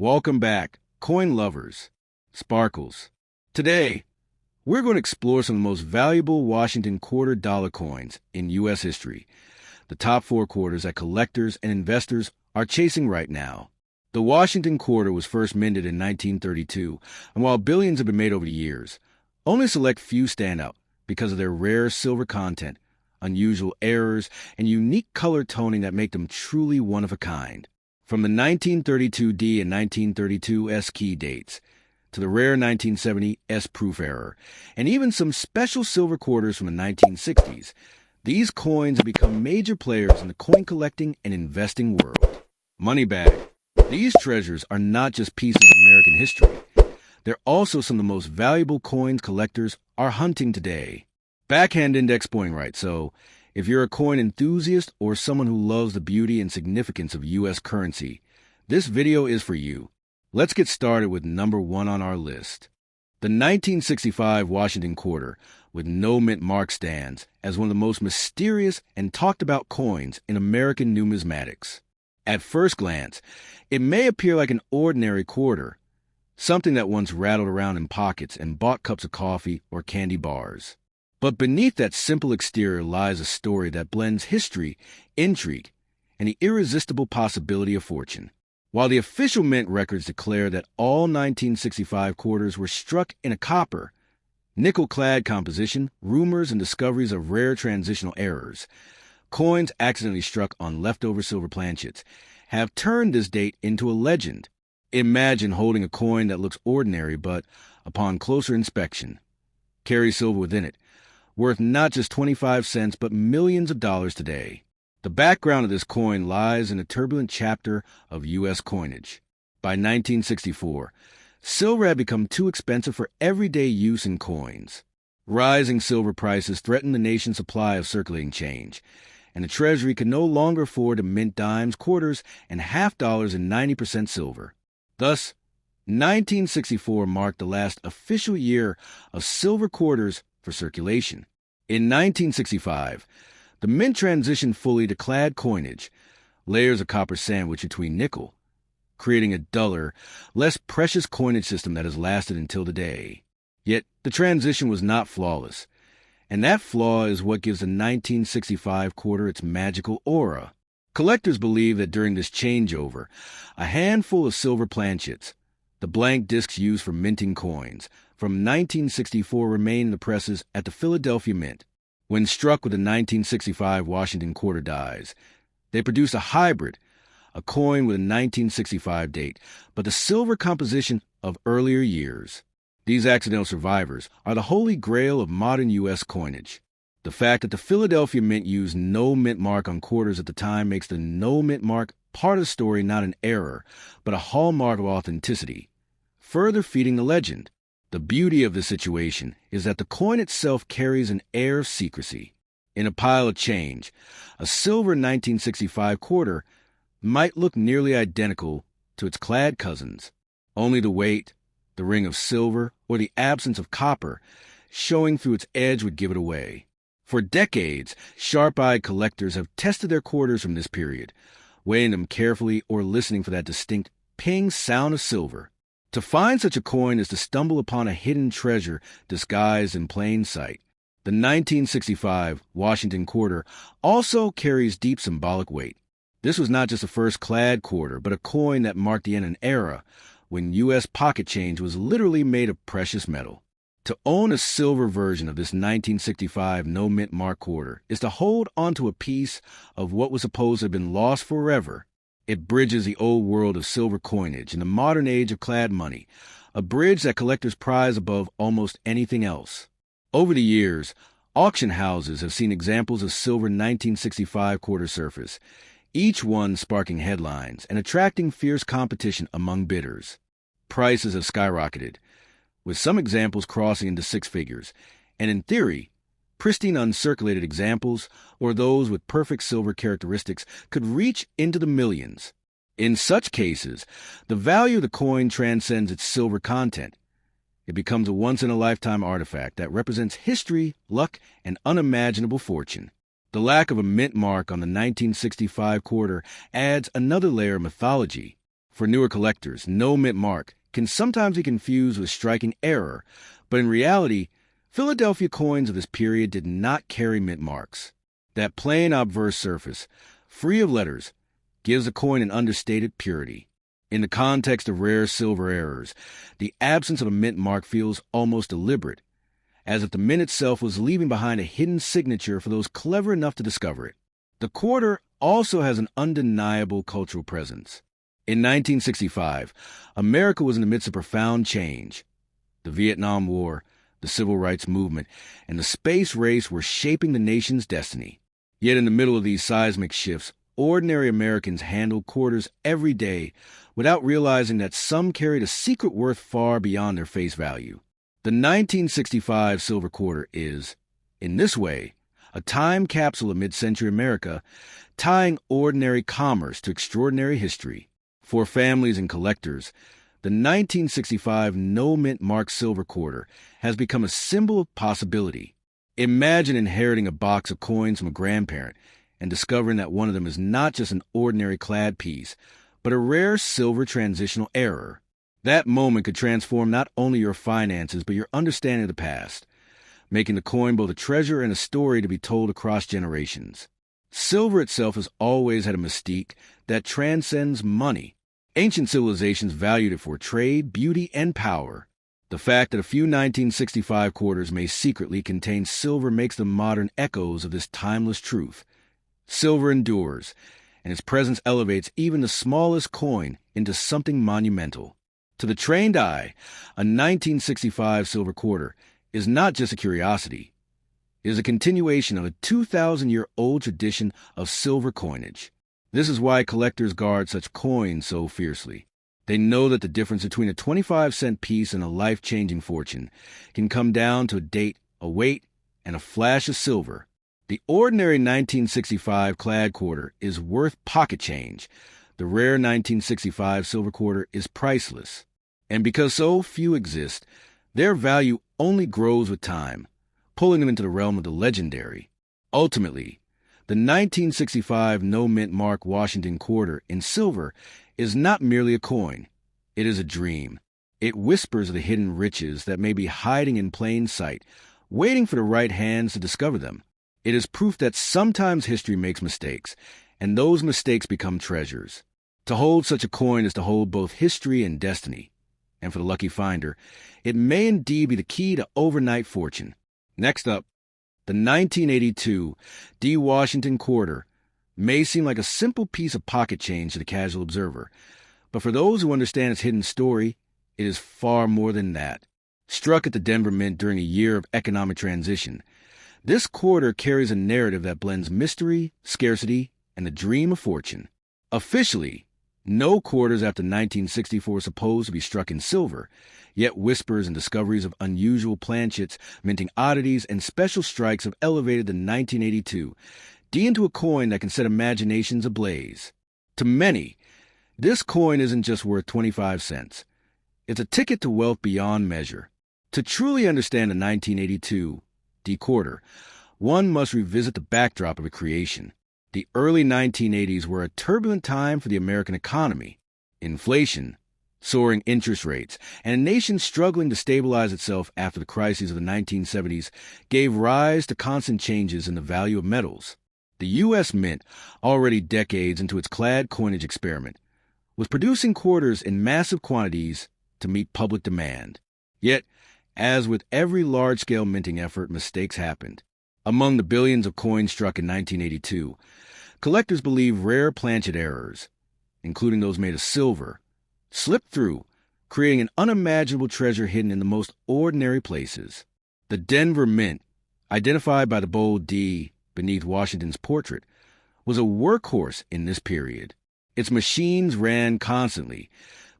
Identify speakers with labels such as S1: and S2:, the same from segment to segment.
S1: Welcome back, coin lovers, sparkles. Today, we're going to explore some of the most valuable Washington quarter dollar coins in U.S. history, the top 4 quarters that collectors and investors are chasing right now. The Washington quarter was first minted in 1932, and while billions have been made over the years, only a select few stand out because of their rare silver content, unusual errors, and unique color toning that make them truly one of a kind. From the 1932D and 1932S key dates, to the rare 1970 S-proof error, and even some special silver quarters from the 1960s, these coins have become major players in the coin collecting and investing world. Money bag. These treasures are not just pieces of American history. They're also some of the most valuable coins collectors are hunting today. Backhand index pointing right, so if you're a coin enthusiast or someone who loves the beauty and significance of U.S. currency, this video is for you. Let's get started with number 1 on our list. The 1965 Washington quarter with no mint mark stands as one of the most mysterious and talked about coins in American numismatics. At first glance, it may appear like an ordinary quarter, something that once rattled around in pockets and bought cups of coffee or candy bars. But beneath that simple exterior lies a story that blends history, intrigue, and the irresistible possibility of fortune. While the official mint records declare that all 1965 quarters were struck in a copper, nickel-clad composition, rumors, and discoveries of rare transitional errors, coins accidentally struck on leftover silver planchets, have turned this date into a legend. Imagine holding a coin that looks ordinary but, upon closer inspection, carries silver within it, worth not just 25 cents but millions of dollars today. The background of this coin lies in a turbulent chapter of U.S. coinage. By 1964, silver had become too expensive for everyday use in coins. Rising silver prices threatened the nation's supply of circulating change, and the Treasury could no longer afford to mint dimes, quarters, and half dollars in 90% silver. Thus, 1964 marked the last official year of silver quarters for circulation. In 1965, the mint transitioned fully to clad coinage, layers of copper sandwiched between nickel, creating a duller, less precious coinage system that has lasted until today. Yet, the transition was not flawless, and that flaw is what gives the 1965 quarter its magical aura. Collectors believe that during this changeover, a handful of silver planchets, the blank discs used for minting coins, from 1964 remain in the presses at the Philadelphia Mint. When struck with the 1965 Washington quarter dies, they produce a hybrid, a coin with a 1965 date, but the silver composition of earlier years. These accidental survivors are the holy grail of modern U.S. coinage. The fact that the Philadelphia Mint used no mint mark on quarters at the time makes the no mint mark part of the story not an error, but a hallmark of authenticity, further feeding the legend. The beauty of the situation is that the coin itself carries an air of secrecy. In a pile of change, a silver 1965 quarter might look nearly identical to its clad cousins. Only the weight, the ring of silver, or the absence of copper showing through its edge would give it away. For decades, sharp-eyed collectors have tested their quarters from this period, weighing them carefully or listening for that distinct ping sound of silver. To find such a coin is to stumble upon a hidden treasure disguised in plain sight. The 1965 Washington quarter also carries deep symbolic weight. This was not just a first clad quarter, but a coin that marked the end of an era when U.S. pocket change was literally made of precious metal. To own a silver version of this 1965 no mint mark quarter is to hold onto a piece of what was supposed to have been lost forever. It bridges the old world of silver coinage and the modern age of clad money, a bridge that collectors prize above almost anything else. Over the years, auction houses have seen examples of silver 1965 quarter surface, each one sparking headlines and attracting fierce competition among bidders. Prices have skyrocketed, with some examples crossing into 6 figures, and in theory, pristine uncirculated examples, or those with perfect silver characteristics, could reach into the millions. In such cases, the value of the coin transcends its silver content. It becomes a once-in-a-lifetime artifact that represents history, luck, and unimaginable fortune. The lack of a mint mark on the 1965 quarter adds another layer of mythology. For newer collectors, no mint mark can sometimes be confused with striking error, but in reality, Philadelphia coins of this period did not carry mint marks. That plain obverse surface, free of letters, gives the coin an understated purity. In the context of rare silver errors, the absence of a mint mark feels almost deliberate, as if the mint itself was leaving behind a hidden signature for those clever enough to discover it. The quarter also has an undeniable cultural presence. In 1965, America was in the midst of profound change. The Vietnam War, the Civil Rights Movement, and the space race were shaping the nation's destiny. Yet in the middle of these seismic shifts, ordinary Americans handled quarters every day without realizing that some carried a secret worth far beyond their face value. The 1965 silver quarter is, in this way, a time capsule of mid-century America, tying ordinary commerce to extraordinary history. For families and collectors, the 1965 no-mint mark silver quarter has become a symbol of possibility. Imagine inheriting a box of coins from a grandparent and discovering that one of them is not just an ordinary clad piece, but a rare silver transitional error. That moment could transform not only your finances, but your understanding of the past, making the coin both a treasure and a story to be told across generations. Silver itself has always had a mystique that transcends money. Ancient civilizations valued it for trade, beauty, and power. The fact that a few 1965 quarters may secretly contain silver makes them modern echoes of this timeless truth. Silver endures, and its presence elevates even the smallest coin into something monumental. To the trained eye, a 1965 silver quarter is not just a curiosity. It is a continuation of a 2,000-year-old tradition of silver coinage. This is why collectors guard such coins so fiercely. They know that the difference between a 25-cent piece and a life-changing fortune can come down to a date, a weight, and a flash of silver. The ordinary 1965 clad quarter is worth pocket change. The rare 1965 silver quarter is priceless. And because so few exist, their value only grows with time, pulling them into the realm of the legendary. Ultimately, the 1965 no-mint mark Washington quarter in silver is not merely a coin. It is a dream. It whispers of the hidden riches that may be hiding in plain sight, waiting for the right hands to discover them. It is proof that sometimes history makes mistakes, and those mistakes become treasures. To hold such a coin is to hold both history and destiny. And for the lucky finder, it may indeed be the key to overnight fortune. Next up, the 1982 D. Washington quarter may seem like a simple piece of pocket change to the casual observer, but for those who understand its hidden story, it is far more than that. Struck at the Denver Mint during a year of economic transition, this quarter carries a narrative that blends mystery, scarcity, and the dream of fortune. Officially, no quarters after 1964 were supposed to be struck in silver, yet whispers and discoveries of unusual planchets, minting oddities, and special strikes have elevated the 1982 D into a coin that can set imaginations ablaze. To many, this coin isn't just worth 25 cents. It's a ticket to wealth beyond measure. To truly understand the 1982 D quarter, one must revisit the backdrop of its creation. The early 1980s were a turbulent time for the American economy. Inflation, soaring interest rates, and a nation struggling to stabilize itself after the crises of the 1970s gave rise to constant changes in the value of metals. The U.S. Mint, already decades into its clad coinage experiment, was producing quarters in massive quantities to meet public demand. Yet, as with every large-scale minting effort, mistakes happened. Among the billions of coins struck in 1982, collectors believe rare planchet errors, including those made of silver, slipped through, creating an unimaginable treasure hidden in the most ordinary places. The Denver Mint, identified by the bold D beneath Washington's portrait, was a workhorse in this period. Its machines ran constantly,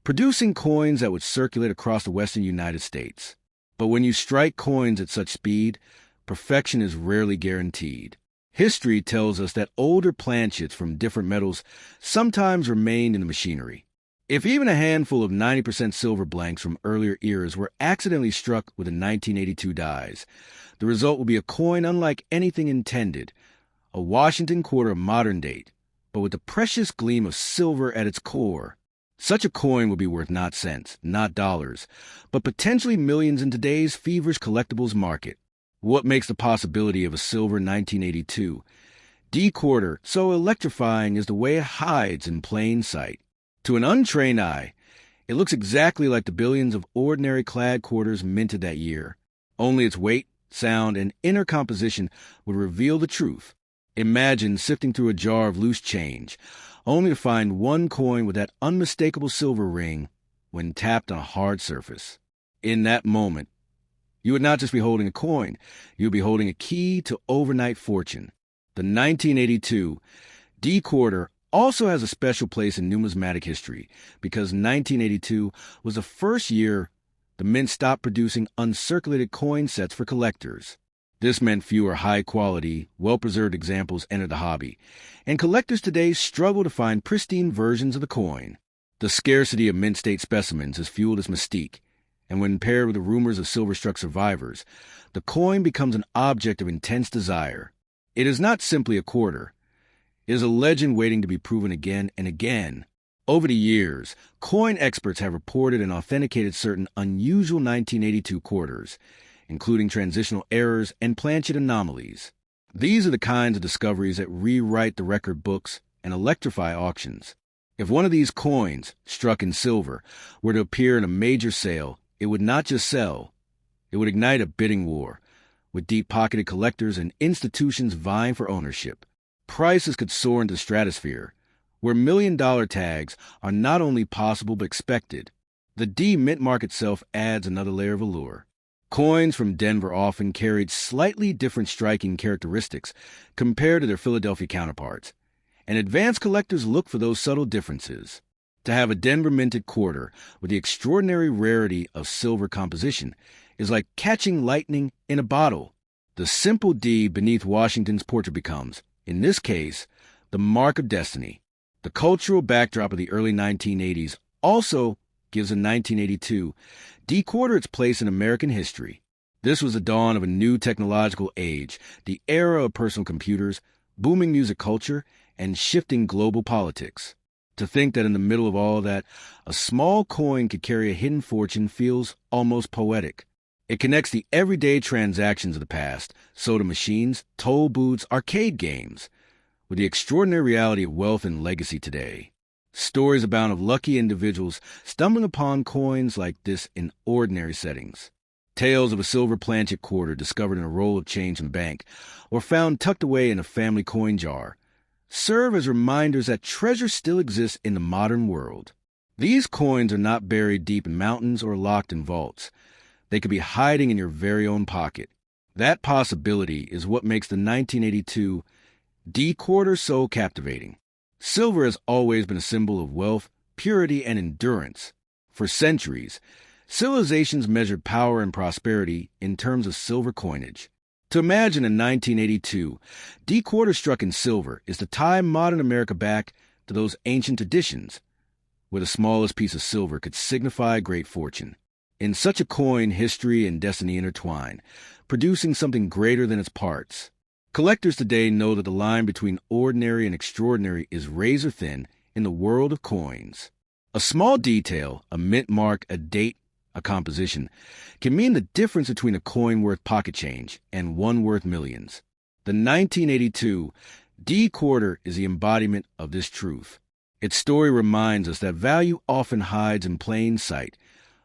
S1: producing coins that would circulate across the western United States. But when you strike coins at such speed, perfection is rarely guaranteed. History tells us that older planchets from different metals sometimes remained in the machinery. If even a handful of 90% silver blanks from earlier eras were accidentally struck with the 1982 dies, the result will be a coin unlike anything intended, a Washington quarter of modern date, but with the precious gleam of silver at its core. Such a coin would be worth not cents, not dollars, but potentially millions in today's feverish collectibles market. What makes the possibility of a silver 1982 D quarter so electrifying is the way it hides in plain sight. To an untrained eye, it looks exactly like the billions of ordinary clad quarters minted that year. Only its weight, sound, and inner composition would reveal the truth. Imagine sifting through a jar of loose change, only to find one coin with that unmistakable silver ring when tapped on a hard surface. In that moment, you would not just be holding a coin, you would be holding a key to overnight fortune. The 1982 D quarter also has a special place in numismatic history because 1982 was the first year the mint stopped producing uncirculated coin sets for collectors. This meant fewer high-quality, well-preserved examples entered the hobby, and collectors today struggle to find pristine versions of the coin. The scarcity of mint-state specimens has fueled its mystique, and when paired with the rumors of silver-struck survivors, the coin becomes an object of intense desire. It is not simply a quarter. It is a legend waiting to be proven again and again. Over the years, coin experts have reported and authenticated certain unusual 1982 quarters, including transitional errors and planchet anomalies. These are the kinds of discoveries that rewrite the record books and electrify auctions. If one of these coins, struck in silver, were to appear in a major sale, it would not just sell, it would ignite a bidding war, with deep-pocketed collectors and institutions vying for ownership. Prices could soar into the stratosphere, where million-dollar tags are not only possible but expected. The D mint mark itself adds another layer of allure. Coins from Denver often carried slightly different striking characteristics compared to their Philadelphia counterparts, and advanced collectors look for those subtle differences. To have a Denver minted quarter with the extraordinary rarity of silver composition is like catching lightning in a bottle. The simple D beneath Washington's portrait becomes, in this case, the mark of destiny. The cultural backdrop of the early 1980s also gives a 1982 D quarter its place in American history. This was the dawn of a new technological age, the era of personal computers, booming music culture, and shifting global politics. To think that in the middle of all that, a small coin could carry a hidden fortune feels almost poetic. It connects the everyday transactions of the past, soda machines, toll booths, arcade games, with the extraordinary reality of wealth and legacy today. Stories abound of lucky individuals stumbling upon coins like this in ordinary settings. Tales of a silver planchet quarter discovered in a roll of change in a bank or found tucked away in a family coin jar serve as reminders that treasure still exists in the modern world. These coins are not buried deep in mountains or locked in vaults. They could be hiding in your very own pocket. That possibility is what makes the 1982 D quarter so captivating. Silver has always been a symbol of wealth, purity, and endurance. For centuries, civilizations measured power and prosperity in terms of silver coinage. To imagine in 1982, D quarter struck in silver is to tie modern America back to those ancient traditions, where the smallest piece of silver could signify great fortune. In such a coin, history and destiny intertwine, producing something greater than its parts. Collectors today know that the line between ordinary and extraordinary is razor thin in the world of coins. A small detail, a mint mark, a date, a composition, can mean the difference between a coin worth pocket change and one worth millions. The 1982 D quarter is the embodiment of this truth. Its story reminds us that value often hides in plain sight,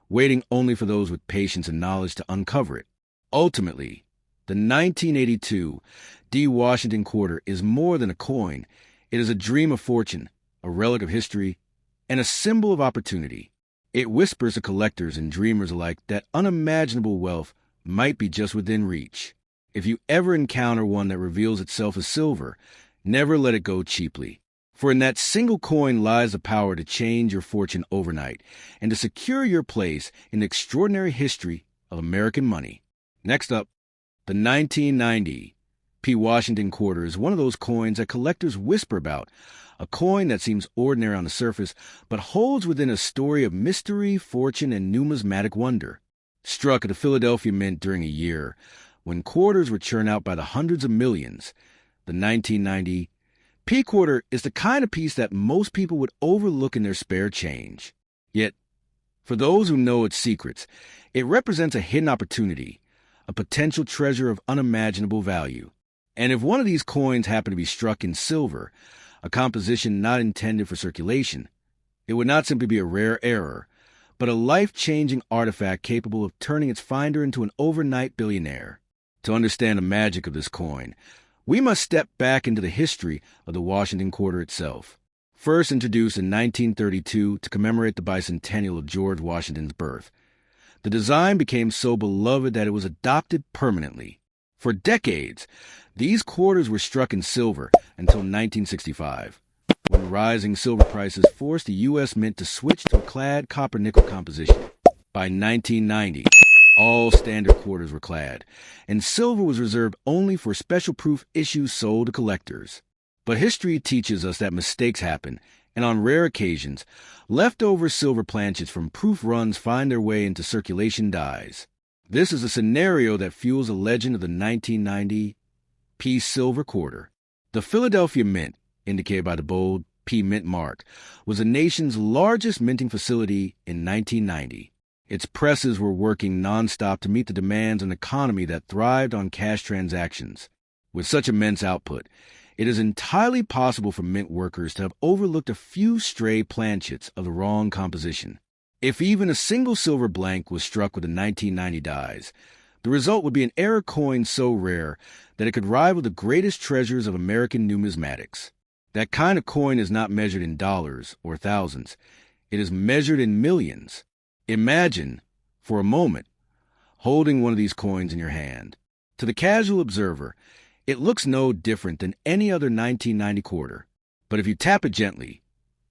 S1: waiting only for those with patience and knowledge to uncover it. Ultimately, the 1982 D Washington quarter is more than a coin. It is a dream of fortune, a relic of history, and a symbol of opportunity. It whispers to collectors and dreamers alike that unimaginable wealth might be just within reach. If you ever encounter one that reveals itself as silver, never let it go cheaply. For in that single coin lies the power to change your fortune overnight and to secure your place in the extraordinary history of American money. Next up, the 1990 P. Washington quarter is one of those coins that collectors whisper about, a coin that seems ordinary on the surface, but holds within a story of mystery, fortune, and numismatic wonder. Struck at the Philadelphia Mint during a year when quarters were churned out by the hundreds of millions, the 1990 P quarter is the kind of piece that most people would overlook in their spare change. Yet, for those who know its secrets, it represents a hidden opportunity, a potential treasure of unimaginable value. And if one of these coins happened to be struck in silver, a composition not intended for circulation, it would not simply be a rare error, but a life-changing artifact capable of turning its finder into an overnight billionaire. To understand the magic of this coin, we must step back into the history of the Washington quarter itself. First introduced in 1932 to commemorate the bicentennial of George Washington's birth, the design became so beloved that it was adopted permanently. For decades, these quarters were struck in silver until 1965, when rising silver prices forced the U.S. Mint to switch to a clad copper-nickel composition. By 1990, all standard quarters were clad, and silver was reserved only for special proof issues sold to collectors. But history teaches us that mistakes happen, and on rare occasions, leftover silver planchets from proof runs find their way into circulation dies. This is a scenario that fuels the legend of the 1990 P silver quarter. The Philadelphia Mint, indicated by the bold P Mint mark, was the nation's largest minting facility in 1990. Its presses were working nonstop to meet the demands of an economy that thrived on cash transactions. With such immense output, it is entirely possible for mint workers to have overlooked a few stray planchets of the wrong composition. If even a single silver blank was struck with the 1990 dies, the result would be an error coin so rare that it could rival the greatest treasures of American numismatics. That kind of coin is not measured in dollars or thousands. It is measured in millions. Imagine, for a moment, holding one of these coins in your hand. To the casual observer, it looks no different than any other 1990 quarter. But if you tap it gently,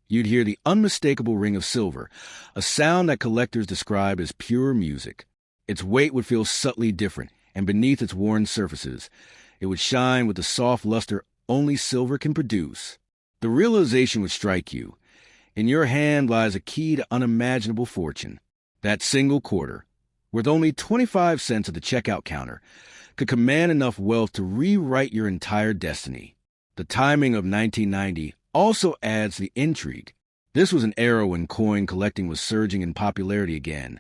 S1: you'd hear the unmistakable ring of silver, a sound that collectors describe as pure music. Its weight would feel subtly different, and beneath its worn surfaces, it would shine with the soft luster only silver can produce. The realization would strike you. In your hand lies a key to unimaginable fortune. That single quarter, worth only 25 cents at the checkout counter, could command enough wealth to rewrite your entire destiny. The timing of 1990 also adds the intrigue. This was an era when coin collecting was surging in popularity again,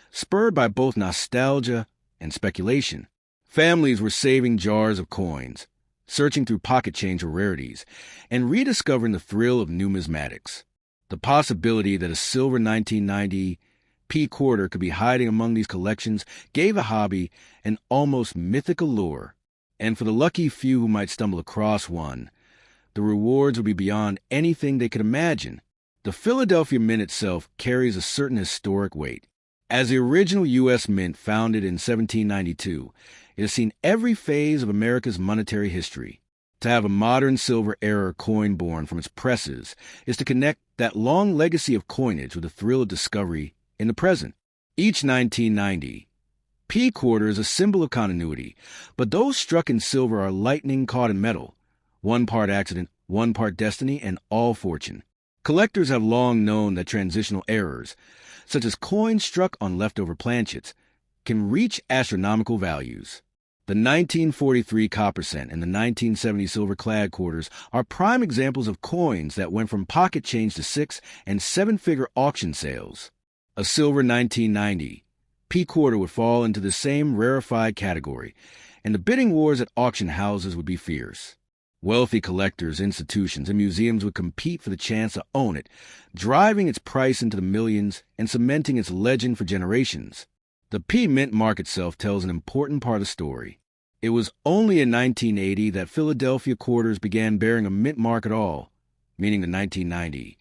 S1: spurred by both nostalgia and speculation. Families were saving jars of coins, searching through pocket change for rarities, and rediscovering the thrill of numismatics. The possibility that a silver 1990 P quarter could be hiding among these collections gave the hobby an almost mythical lure. And for the lucky few who might stumble across one, the rewards would be beyond anything they could imagine. The Philadelphia Mint itself carries a certain historic weight. As the original U.S. Mint founded in 1792, it has seen every phase of America's monetary history. To have a modern silver-era coin born from its presses is to connect that long legacy of coinage with the thrill of discovery in the present. Each 1990 P quarter is a symbol of continuity, but those struck in silver are lightning caught in metal. One part accident, one part destiny, and all fortune. Collectors have long known that transitional errors, such as coins struck on leftover planchets, can reach astronomical values. The 1943 copper cent and the 1970 silver-clad quarters are prime examples of coins that went from pocket change to 6- and 7-figure auction sales. A silver 1990 P quarter would fall into the same rarefied category, and the bidding wars at auction houses would be fierce. Wealthy collectors, institutions, and museums would compete for the chance to own it, driving its price into the millions and cementing its legend for generations. The P Mint mark itself tells an important part of the story. It was only in 1980 that Philadelphia quarters began bearing a mint mark at all, meaning the 1990.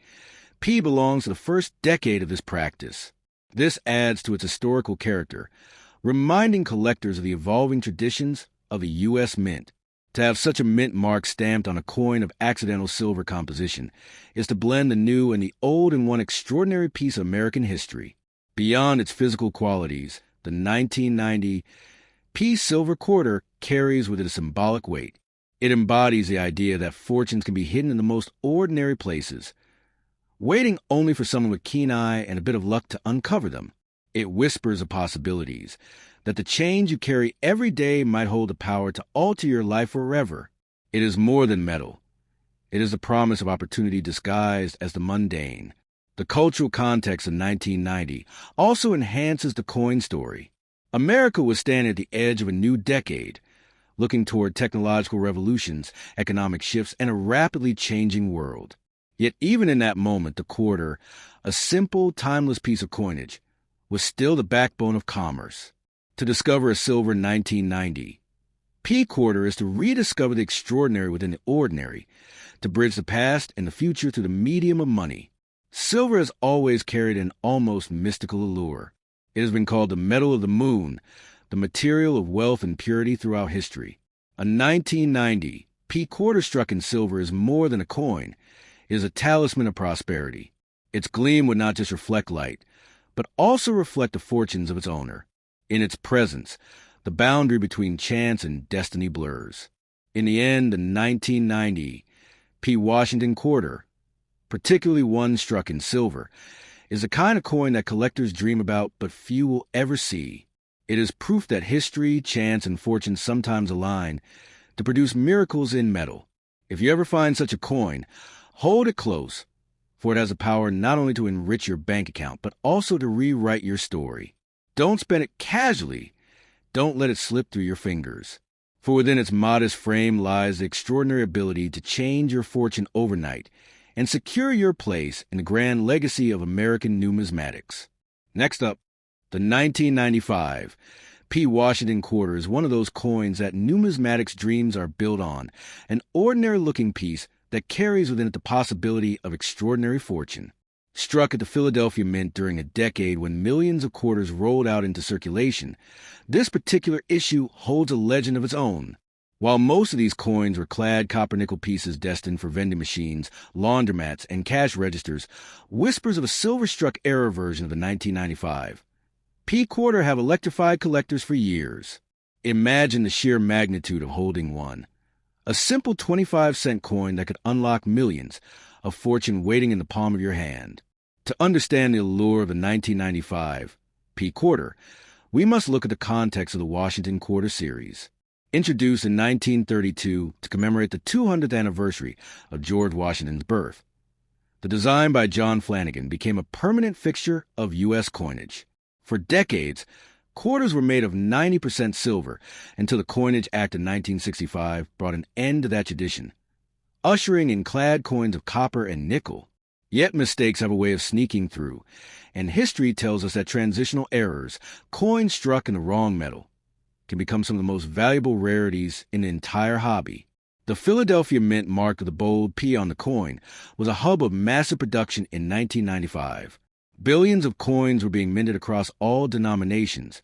S1: P belongs to the first decade of this practice. This adds to its historical character, reminding collectors of the evolving traditions of the U.S. Mint. To have such a mint mark stamped on a coin of accidental silver composition is to blend the new and the old in one extraordinary piece of American history. Beyond its physical qualities, the 1990 P silver quarter carries with it a symbolic weight. It embodies the idea that fortunes can be hidden in the most ordinary places, waiting only for someone with keen eye and a bit of luck to uncover them. It whispers of possibilities, that the change you carry every day might hold the power to alter your life forever. It is more than metal. It is the promise of opportunity disguised as the mundane. The cultural context of 1990 also enhances the coin story. America was standing at the edge of a new decade, looking toward technological revolutions, economic shifts, and a rapidly changing world. Yet even in that moment, the quarter, a simple, timeless piece of coinage, was still the backbone of commerce. To discover a silver 1990, P quarter is to rediscover the extraordinary within the ordinary, to bridge the past and the future through the medium of money. Silver has always carried an almost mystical allure. It has been called the metal of the moon, the material of wealth and purity throughout history. A 1990 P quarter struck in silver is more than a coin. It is a talisman of prosperity. Its gleam would not just reflect light, but also reflect the fortunes of its owner. In its presence, the boundary between chance and destiny blurs. In the end, the 1990 P Washington quarter, particularly one struck in silver, is the kind of coin that collectors dream about but few will ever see. It is proof that history, chance, and fortune sometimes align to produce miracles in metal. If you ever find such a coin, hold it close, for it has the power not only to enrich your bank account, but also to rewrite your story. Don't spend it casually. Don't let it slip through your fingers. For within its modest frame lies the extraordinary ability to change your fortune overnight and secure your place in the grand legacy of American numismatics. Next up, the 1995 P. Washington quarter is one of those coins that numismatics' dreams are built on, an ordinary-looking piece that carries within it the possibility of extraordinary fortune. Struck at the Philadelphia Mint during a decade when millions of quarters rolled out into circulation, this particular issue holds a legend of its own. While most of these coins were clad copper-nickel pieces destined for vending machines, laundromats, and cash registers, whispers of a silver-struck era version of the 1995 P quarter have electrified collectors for years. Imagine the sheer magnitude of holding one. A simple 25-cent coin that could unlock millions, a fortune waiting in the palm of your hand. To understand the allure of the 1995 P quarter, we must look at the context of the Washington Quarter series. Introduced in 1932 to commemorate the 200th anniversary of George Washington's birth, the design by John Flanagan became a permanent fixture of U.S. coinage. For decades, quarters were made of 90% silver until the Coinage Act of 1965 brought an end to that tradition, ushering in clad coins of copper and nickel. Yet mistakes have a way of sneaking through, and history tells us that transitional errors, coins struck in the wrong metal, can become some of the most valuable rarities in the entire hobby. The Philadelphia Mint mark of the bold P on the coin was a hub of massive production in 1995. Billions of coins were being minted across all denominations,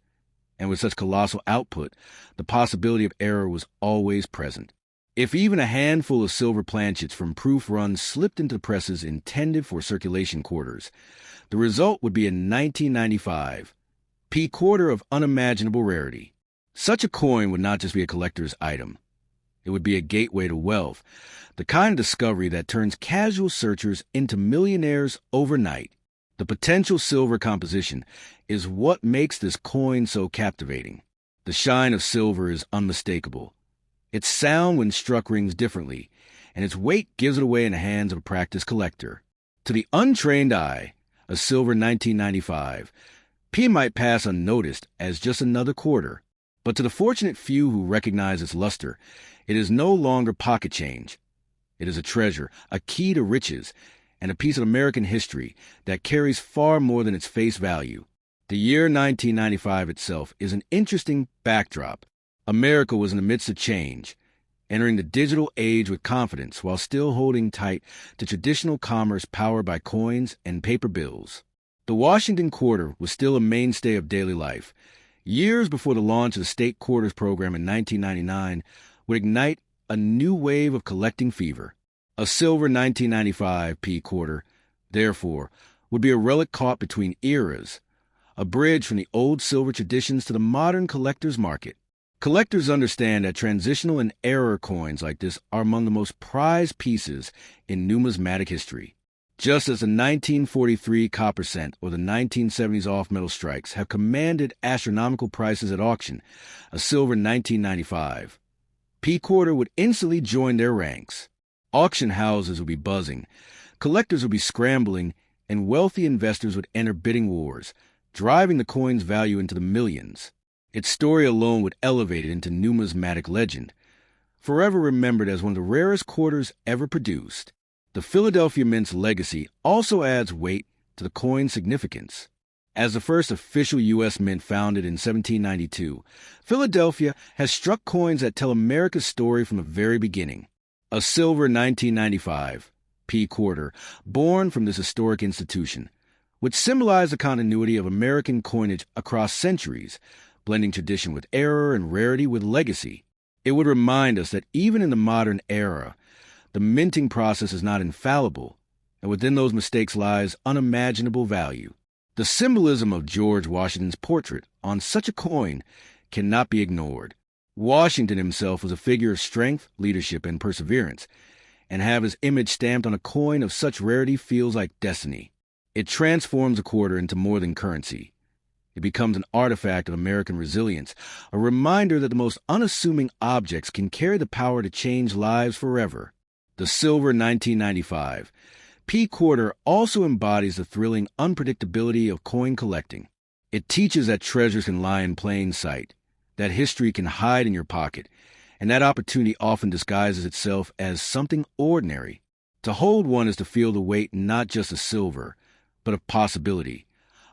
S1: and with such colossal output, the possibility of error was always present. If even a handful of silver planchets from proof runs slipped into presses intended for circulation quarters, the result would be a 1995 P quarter of unimaginable rarity. Such a coin would not just be a collector's item. It would be a gateway to wealth, the kind of discovery that turns casual searchers into millionaires overnight. The potential silver composition is what makes this coin so captivating. The shine of silver is unmistakable. Its sound when struck rings differently, and its weight gives it away in the hands of a practiced collector. To the untrained eye, a silver 1995 P might pass unnoticed as just another quarter, but to the fortunate few who recognize its luster, it is no longer pocket change. It is a treasure, a key to riches, and a piece of American history that carries far more than its face value. The year 1995 itself is an interesting backdrop. America was in the midst of change, entering the digital age with confidence while still holding tight to traditional commerce powered by coins and paper bills. The Washington Quarter was still a mainstay of daily life. Years before the launch of the state quarters program in 1999 would ignite a new wave of collecting fever. A silver 1995 P quarter, therefore, would be a relic caught between eras, a bridge from the old silver traditions to the modern collector's market. Collectors understand that transitional and error coins like this are among the most prized pieces in numismatic history. Just as the 1943 copper cent or the 1970s off-metal strikes have commanded astronomical prices at auction, a silver 1995 P quarter would instantly join their ranks. Auction houses would be buzzing, collectors would be scrambling, and wealthy investors would enter bidding wars, driving the coin's value into the millions. Its story alone would elevate it into numismatic legend. Forever remembered as one of the rarest quarters ever produced, the Philadelphia Mint's legacy also adds weight to the coin's significance. As the first official U.S. mint founded in 1792, Philadelphia has struck coins that tell America's story from the very beginning. A silver 1995 P quarter, born from this historic institution, which symbolized the continuity of American coinage across centuries, blending tradition with error and rarity with legacy. It would remind us that even in the modern era, the minting process is not infallible, and within those mistakes lies unimaginable value. The symbolism of George Washington's portrait on such a coin cannot be ignored. Washington himself was a figure of strength, leadership, and perseverance, and have his image stamped on a coin of such rarity feels like destiny. It transforms a quarter into more than currency. It becomes an artifact of American resilience, a reminder that the most unassuming objects can carry the power to change lives forever. The silver 1995 P quarter also embodies the thrilling unpredictability of coin collecting. It teaches that treasures can lie in plain sight, that history can hide in your pocket, and that opportunity often disguises itself as something ordinary. To hold one is to feel the weight not just of silver, but of possibility,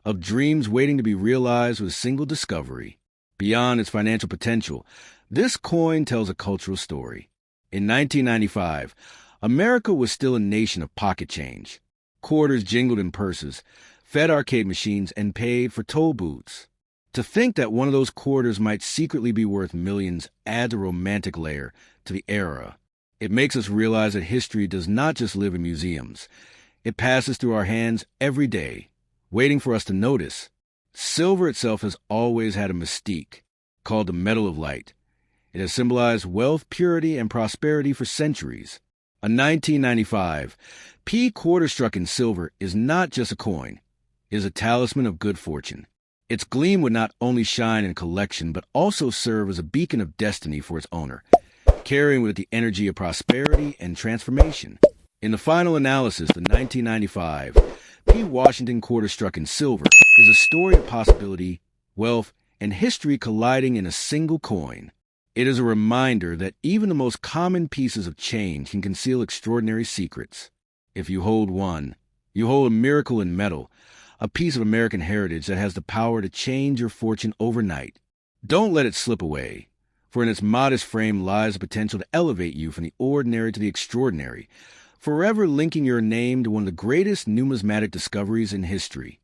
S1: of dreams waiting to be realized with a single discovery. Beyond its financial potential, this coin tells a cultural story. In 1995, America was still a nation of pocket change. Quarters jingled in purses, fed arcade machines, and paid for toll booths. To think that one of those quarters might secretly be worth millions adds a romantic layer to the era. It makes us realize that history does not just live in museums. It passes through our hands every day, waiting for us to notice. Silver itself has always had a mystique, called the metal of light. It has symbolized wealth, purity, and prosperity for centuries. A 1995 P quarter struck in silver is not just a coin. It is a talisman of good fortune. Its gleam would not only shine in a collection, but also serve as a beacon of destiny for its owner, carrying with it the energy of prosperity and transformation. In the final analysis, the 1995 P Washington quarter struck in silver is a story of possibility, wealth, and history colliding in a single coin. It is a reminder that even the most common pieces of change can conceal extraordinary secrets. If you hold one, you hold a miracle in metal, a piece of American heritage that has the power to change your fortune overnight. Don't let it slip away, for in its modest frame lies the potential to elevate you from the ordinary to the extraordinary, forever linking your name to one of the greatest numismatic discoveries in history.